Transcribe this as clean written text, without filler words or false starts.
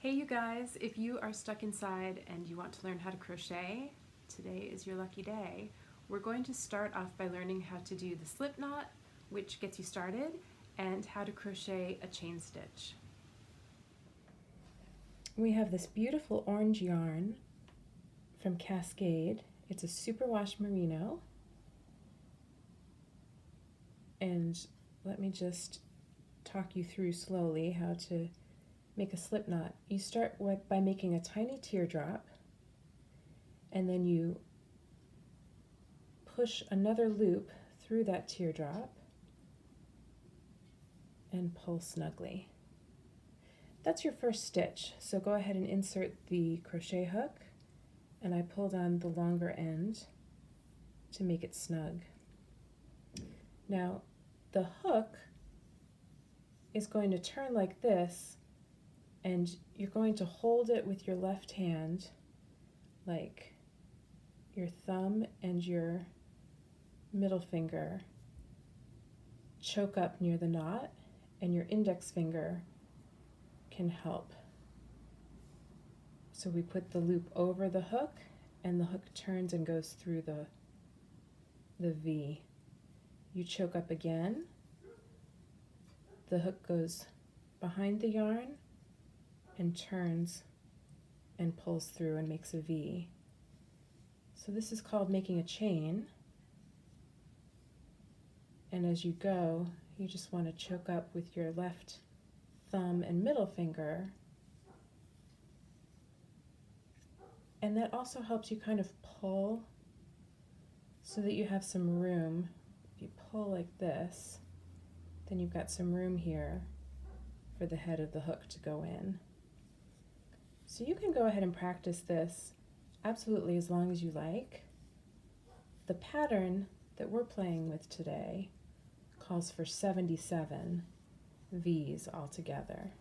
Hey you guys, if you are stuck inside and you want to learn how to crochet, today is your lucky day. We're going to start off by learning how to do the slip knot, which gets you started, and how to crochet a chain stitch. We have this beautiful orange yarn from Cascade. It's a superwash merino. And let me just talk you through slowly how to make a slip knot. You start by making a tiny teardrop, and then you push another loop through that teardrop and pull snugly. That's your first stitch, so go ahead and insert the crochet hook, and I pulled on the longer end to make it snug. Now the hook is going to turn like this, and you're going to hold it with your left hand, like your thumb and your middle finger choke up near the knot, and your index finger can help. So we put the loop over the hook, and the hook turns and goes through the V. You choke up again, the hook goes behind the yarn and turns and pulls through and makes a V. So this is called making a chain. And as you go, you just want to choke up with your left thumb and middle finger. And that also helps you kind of pull so that you have some room. If you pull like this, then you've got some room here for the head of the hook to go in. So you can go ahead and practice this absolutely as long as you like. The pattern that we're playing with today calls for 77 V's altogether.